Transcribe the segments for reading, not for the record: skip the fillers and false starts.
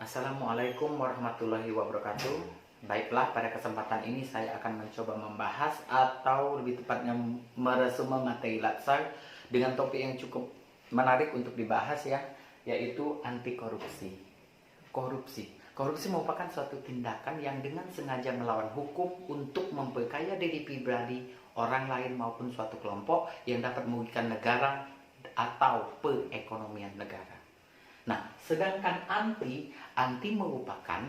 Assalamualaikum warahmatullahi wabarakatuh. Baiklah, pada kesempatan ini saya akan mencoba membahas atau lebih tepatnya meresume materi latsar dengan topik yang cukup menarik untuk dibahas ya, yaitu anti korupsi. Korupsi merupakan suatu tindakan yang dengan sengaja melawan hukum untuk memperkaya diri pribadi, orang lain maupun suatu kelompok yang dapat merugikan negara atau perekonomian negara. Nah, sedangkan anti merupakan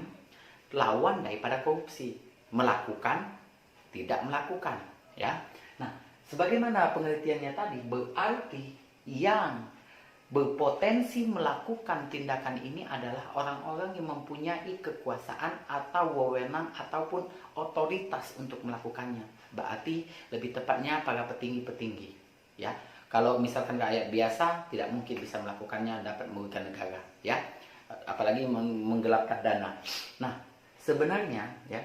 lawan daripada korupsi, melakukan, tidak melakukan, ya. Nah, sebagaimana pengertiannya tadi, berarti yang berpotensi melakukan tindakan ini adalah orang-orang yang mempunyai kekuasaan atau wewenang ataupun otoritas untuk melakukannya. Berarti lebih tepatnya para petinggi-petinggi, ya. Kalau misalkan rakyat biasa tidak mungkin bisa melakukannya, dapat merugikan negara, ya. Apalagi menggelapkan dana. Nah, sebenarnya ya,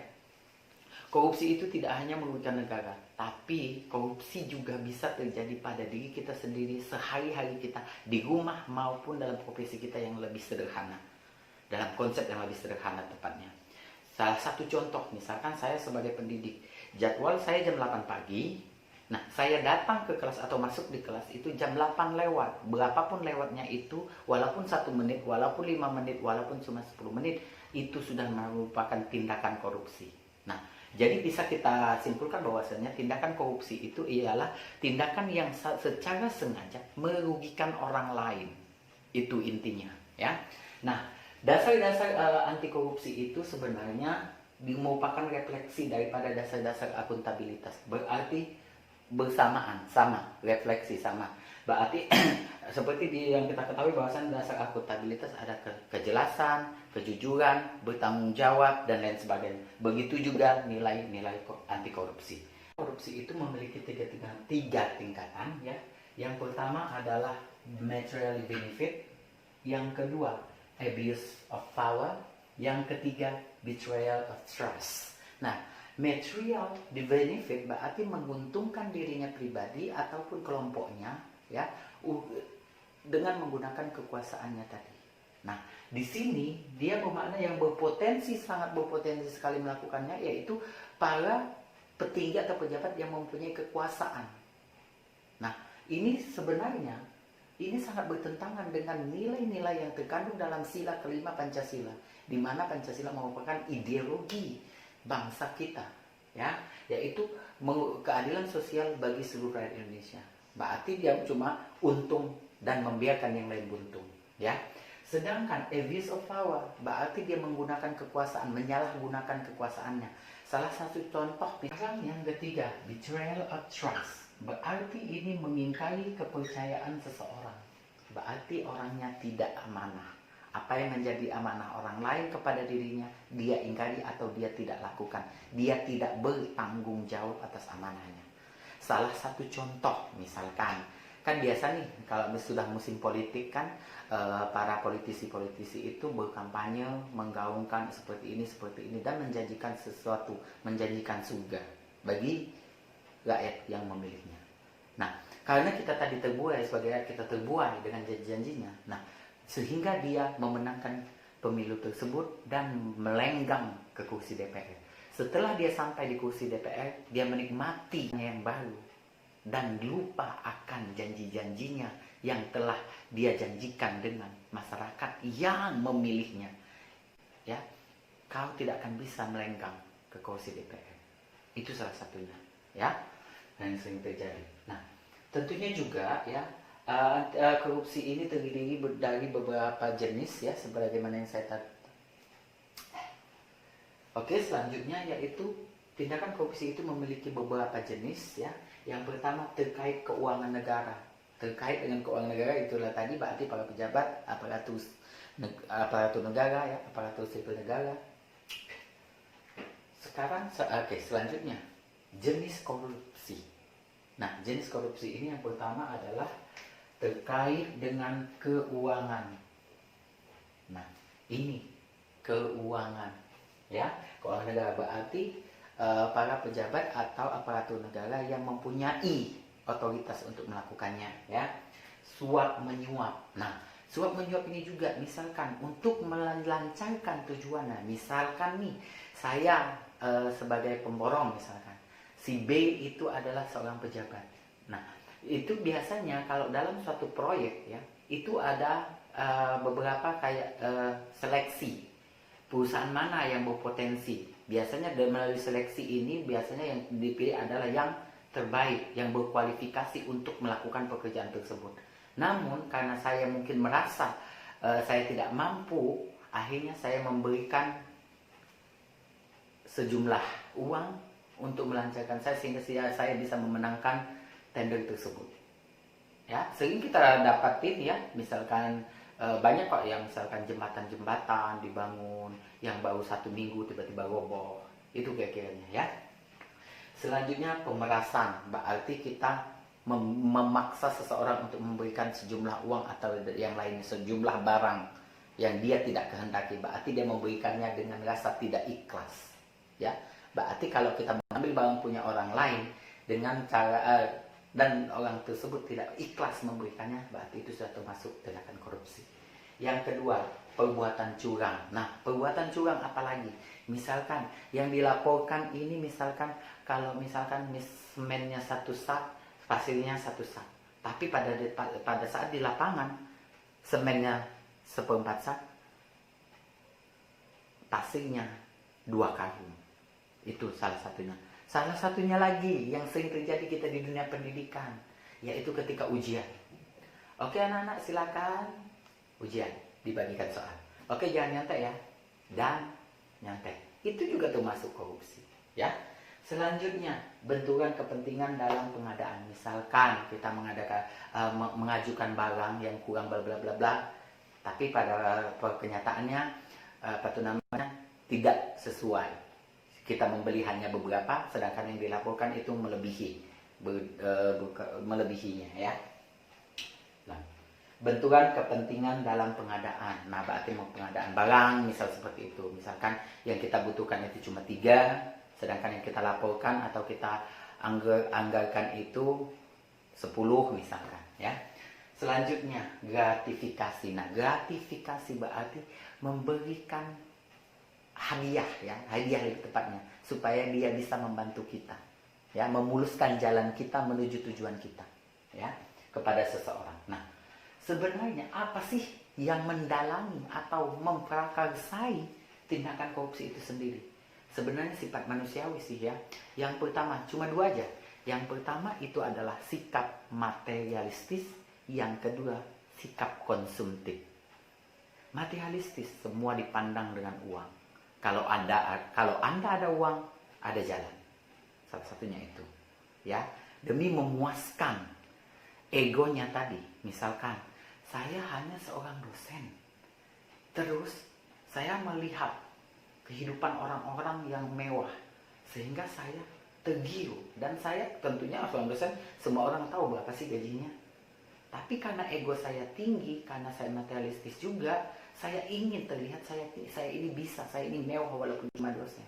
korupsi itu tidak hanya merugikan negara, tapi korupsi juga bisa terjadi pada diri kita sendiri sehari-hari kita di rumah maupun dalam profesi kita yang lebih sederhana. Dalam konsep yang lebih sederhana tepatnya. Salah satu contoh, misalkan saya sebagai pendidik, jadwal saya jam 8 pagi. Nah, saya datang ke kelas atau masuk di kelas itu jam 8 lewat. Berapapun lewatnya itu, walaupun 1 menit, walaupun 5 menit, walaupun cuma 10 menit, itu sudah merupakan tindakan korupsi. Nah, jadi bisa kita simpulkan bahwasanya tindakan korupsi itu ialah tindakan yang secara sengaja merugikan orang lain. Itu intinya, ya. Nah, dasar-dasar anti korupsi itu sebenarnya merupakan refleksi daripada dasar-dasar akuntabilitas. Berarti bersamaan, sama, refleksi sama. Berarti seperti yang kita ketahui bahwasan dasar akuntabilitas ada kejelasan, kejujuran, bertanggung jawab dan lain sebagainya. Begitu juga nilai-nilai anti korupsi. Korupsi itu memiliki tiga tingkatan ya. Yang pertama adalah material benefit, yang kedua abuse of power, yang ketiga betrayal of trust. Nah, material benefit berarti menguntungkan dirinya pribadi ataupun kelompoknya ya dengan menggunakan kekuasaannya tadi. Nah, di sini dia bermakna yang sangat berpotensi sekali melakukannya, yaitu para petinggi atau pejabat yang mempunyai kekuasaan. Nah, ini sebenarnya sangat bertentangan dengan nilai-nilai yang terkandung dalam sila kelima Pancasila, di mana Pancasila merupakan ideologi bangsa kita, ya, yaitu keadilan sosial bagi seluruh rakyat Indonesia. Berarti dia cuma untung dan membiarkan yang lain buntung, ya. Sedangkan abuse of power berarti dia menggunakan kekuasaan, menyalahgunakan kekuasaannya. Salah satu contoh yang ketiga, betrayal of trust. Berarti ini mengingkari kepercayaan seseorang. Berarti orangnya tidak amanah. Apa yang menjadi amanah orang lain kepada dirinya, dia ingkari atau dia tidak lakukan. Dia tidak bertanggung jawab atas amanahnya. Salah satu contoh misalkan, kan biasa nih kalau sudah musim politik kan, para politisi-politisi itu berkampanye, menggaungkan seperti ini, dan menjanjikan sesuatu, menjanjikan surga bagi rakyat yang memilihnya. Nah, karena kita tadi terbuai sebagai rakyat, kita terbuai dengan janji-janjinya. Nah, sehingga dia memenangkan pemilu tersebut dan melenggang ke kursi DPR. Setelah dia sampai di kursi DPR, dia menikmati yang baru dan lupa akan janji-janjinya yang telah dia janjikan dengan masyarakat yang memilihnya. Ya, kau tidak akan bisa melenggang ke kursi DPR. Itu salah satunya, ya, yang sering terjadi. Nah, tentunya juga ya, korupsi ini terdiri dari beberapa jenis ya, sebagaimana yang saya tadi. Oke, selanjutnya yaitu tindakan korupsi itu memiliki beberapa jenis ya. Yang pertama terkait keuangan negara. Terkait dengan keuangan negara itulah tadi berarti para pejabat, aparatur negara ya, aparatur sipil negara. Sekarang selanjutnya jenis korupsi. Nah, jenis korupsi ini yang pertama adalah terkait dengan keuangan. Nah, ini keuangan, ya. Keuangan negara berarti para pejabat atau aparatur negara yang mempunyai otoritas untuk melakukannya, ya. Suap menyuap. Nah, Suap menyuap ini juga misalkan untuk melancarkan tujuannya. Misalkan nih saya sebagai pemborong misalkan, si B itu adalah seorang pejabat. Nah, itu biasanya kalau dalam suatu proyek ya, itu ada beberapa kayak seleksi perusahaan mana yang berpotensi. Biasanya melalui seleksi ini biasanya yang dipilih adalah yang terbaik, yang berkualifikasi untuk melakukan pekerjaan tersebut. Namun karena saya mungkin merasa saya tidak mampu, akhirnya saya memberikan sejumlah uang untuk melancarkan saya sehingga saya bisa memenangkan tender tersebut. Ya, sering kita dapatin ya, misalkan banyak kok yang misalkan jembatan-jembatan dibangun yang baru 1 minggu tiba-tiba roboh. Itu kira-kiranya ya. Selanjutnya pemerasan, berarti kita memaksa seseorang untuk memberikan sejumlah uang atau yang lainnya, sejumlah barang yang dia tidak kehendaki, berarti dia memberikannya dengan rasa tidak ikhlas. Ya, berarti kalau kita mengambil barang punya orang lain dengan cara dan orang tersebut tidak ikhlas memberikannya, berarti itu sudah termasuk tindakan korupsi. Yang kedua, perbuatan curang. Nah, perbuatan curang apalagi? Misalkan yang dilaporkan ini, misalkan kalau misalkan semennya 1 sak, pasirnya 1 sak, tapi pada saat di lapangan semennya 1/4 sak, pasirnya 2 karung. Itu salah satunya. Salah satunya lagi yang sering terjadi kita di dunia pendidikan, yaitu ketika ujian. Oke anak-anak, silakan ujian, dibagikan soal. Oke, jangan nyantai ya, dan nyantai. Itu juga termasuk korupsi. Ya. Selanjutnya, benturan kepentingan dalam pengadaan. Misalkan kita mengajukan barang yang kurang bla bla bla bla, tapi pada kenyataannya tidak sesuai. Kita membeli hanya beberapa, sedangkan yang dilaporkan itu melebihinya ya. Nah, benturan kepentingan dalam pengadaan. Nah, berarti pengadaan barang, misal seperti itu. Misalkan yang kita butuhkan itu cuma 3, sedangkan yang kita laporkan atau kita anggarkan itu 10 misalkan ya. Selanjutnya, gratifikasi. Nah, gratifikasi berarti memberikan hadiah ya, hadiah lebih tepatnya, supaya dia bisa membantu kita ya, memuluskan jalan kita menuju tujuan kita ya, kepada seseorang. Nah, sebenarnya apa sih yang mendalangi atau memprakarsai tindakan korupsi itu sendiri? Sebenarnya sifat manusiawi sih ya. Yang pertama, cuma 2 aja. Yang pertama itu adalah sikap materialistis, yang kedua sikap konsumtif. Materialistis, semua dipandang dengan uang. Kalau Anda ada uang, ada jalan. Salah satunya itu. Ya, demi memuaskan egonya tadi. Misalkan, saya hanya seorang dosen. Terus, saya melihat kehidupan orang-orang yang mewah. Sehingga saya tergiur. Dan saya tentunya seorang dosen, semua orang tahu berapa sih gajinya. Tapi karena ego saya tinggi, karena saya materialistis juga, saya ingin terlihat saya ini bisa, saya ini mewah walaupun cuma dosen.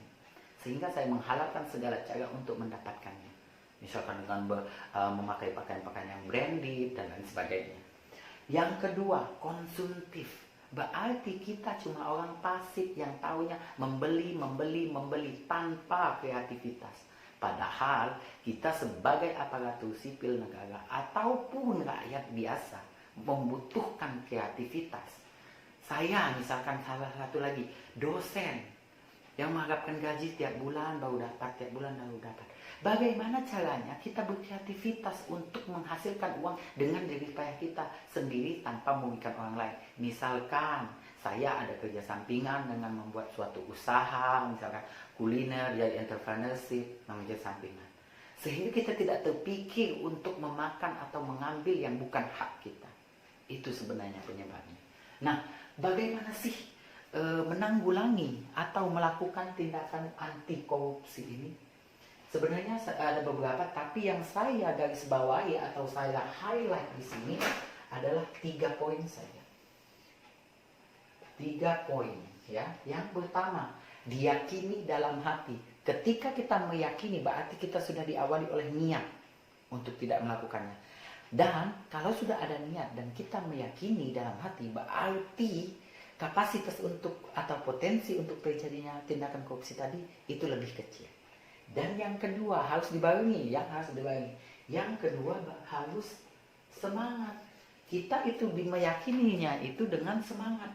Sehingga saya menghalalkan segala cara untuk mendapatkannya. Misalkan dengan memakai pakaian-pakaian yang branded dan lain sebagainya. Yang kedua, konsumtif. Berarti kita cuma orang pasif yang tahunya membeli tanpa kreativitas. Padahal kita sebagai aparatur sipil negara ataupun rakyat biasa membutuhkan kreativitas. Saya misalkan salah satu lagi, dosen yang mengharapkan gaji tiap bulan baru dapat. Bagaimana caranya kita berkreativitas untuk menghasilkan uang dengan jerih payah kita sendiri tanpa merugikan orang lain? Misalkan saya ada kerja sampingan dengan membuat suatu usaha, misalkan kuliner, jadi entrepreneurship, namanya sampingan. Sehingga kita tidak terpikir untuk memakan atau mengambil yang bukan hak kita. Itu sebenarnya penyebabnya. Nah, bagaimana sih menanggulangi atau melakukan tindakan anti korupsi ini? Sebenarnya ada beberapa, tapi yang saya garis bawahi atau saya highlight di sini adalah 3 poin saja. 3 poin ya. Yang pertama, diyakini dalam hati. Ketika kita meyakini, berarti kita sudah diawali oleh niat untuk tidak melakukannya. Dan kalau sudah ada niat dan kita meyakini dalam hati, berarti kapasitas untuk atau potensi untuk terjadinya tindakan korupsi tadi itu lebih kecil. Dan yang kedua harus dibarengi, Yang kedua harus semangat. Kita itu meyakininya itu dengan semangat.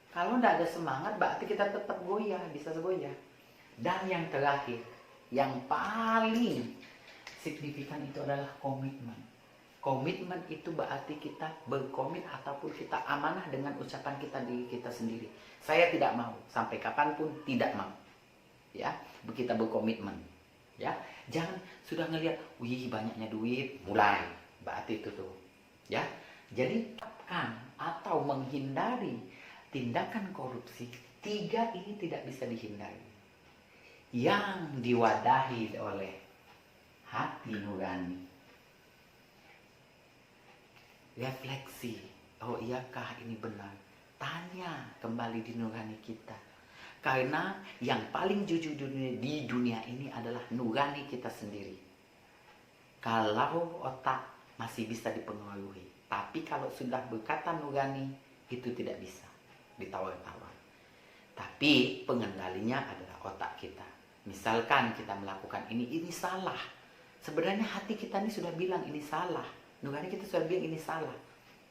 Kalau tidak ada semangat, berarti kita tetap goyah, bisa goyah. Dan yang terakhir, yang paling signifikan itu adalah komitmen. Komitmen itu berarti kita berkomit ataupun kita amanah dengan ucapan kita di kita sendiri. Saya tidak mau, sampai kapanpun tidak mau. Ya, kita berkomitmen. Ya, jangan sudah ngelihat, wih banyaknya duit, mulai. Berarti itu tuh. Ya, jadi atau menghindari tindakan korupsi, 3 ini tidak bisa dihindari. Yang diwadahi oleh hati nurani. Refleksi, oh iyakah ini benar? Tanya kembali di nurani kita. Karena yang paling jujur di dunia ini adalah nurani kita sendiri. Kalau otak masih bisa dipengaruhi, tapi kalau sudah berkata nurani, itu tidak bisa ditawar-tawar. Tapi pengendalinya adalah otak kita. Misalkan kita melakukan ini salah. Sebenarnya hati kita ini sudah bilang ini salah. Nurani kita sudah bilang ini salah.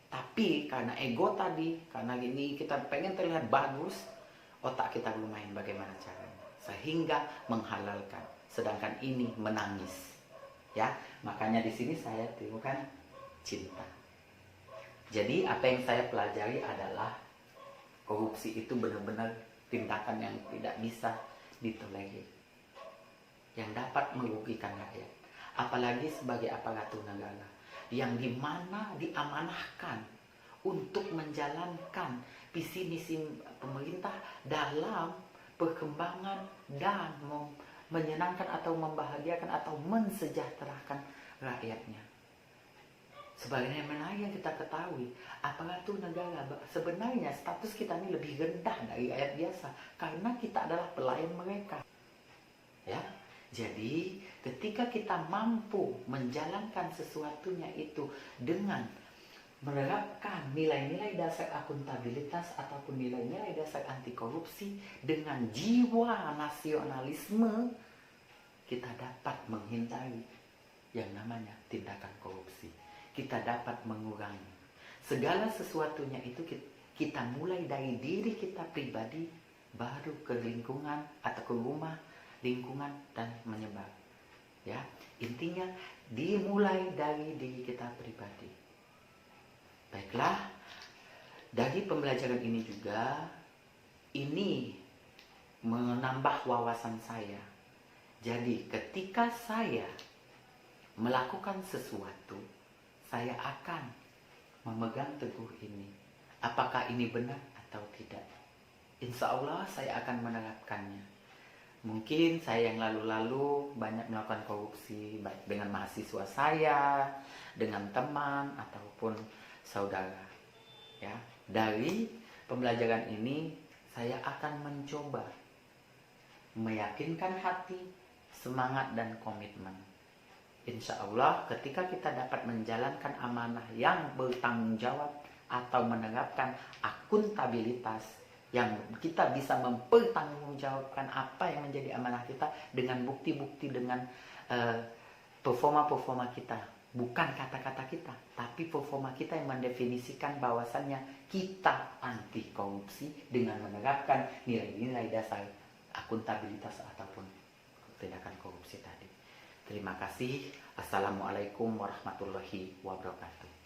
Tapi karena ego tadi, karena ini kita pengen terlihat bagus, otak kita belum main bagaimana caranya. Sehingga menghalalkan. Sedangkan ini menangis. Ya, makanya di sini saya temukan cinta. Jadi apa yang saya pelajari adalah korupsi itu benar-benar tindakan yang tidak bisa ditolerir. Yang dapat merugikan rakyat. Apalagi sebagai aparatur negara. Yang dimana diamanahkan untuk menjalankan visi misi pemerintah dalam perkembangan dan menyenangkan atau membahagiakan atau mensejahterakan rakyatnya. Sebagaimana yang kita ketahui, aparatur negara sebenarnya status kita ini lebih rendah dari rakyat biasa karena kita adalah pelayan mereka. Ya. Jadi ketika kita mampu menjalankan sesuatunya itu dengan menerapkan nilai-nilai dasar akuntabilitas ataupun nilai-nilai dasar anti korupsi dengan jiwa nasionalisme, kita dapat menghindari yang namanya tindakan korupsi. Kita dapat mengurangi segala sesuatunya itu. Kita mulai dari diri kita pribadi, baru ke lingkungan atau ke rumah, lingkungan, dan menyebar. Ya, intinya dimulai dari diri kita pribadi. Baiklah, dari pembelajaran ini juga ini menambah wawasan saya. Jadi ketika saya melakukan sesuatu, saya akan memegang teguh ini. Apakah ini benar atau tidak? Insya Allah saya akan menerapkannya. Mungkin saya yang lalu-lalu banyak melakukan korupsi, baik dengan mahasiswa saya, dengan teman, ataupun saudara. Ya, dari pembelajaran ini, saya akan mencoba meyakinkan hati, semangat, dan komitmen. Insya Allah ketika kita dapat menjalankan amanah yang bertanggung jawab atau menerapkan akuntabilitas, yang kita bisa mempertanggungjawabkan apa yang menjadi amanah kita dengan bukti-bukti, dengan performa-performa kita. Bukan kata-kata kita, tapi performa kita yang mendefinisikan bahwasannya kita anti korupsi dengan menerapkan nilai-nilai dasar akuntabilitas ataupun tindakan korupsi tadi. Terima kasih. Assalamualaikum warahmatullahi wabarakatuh.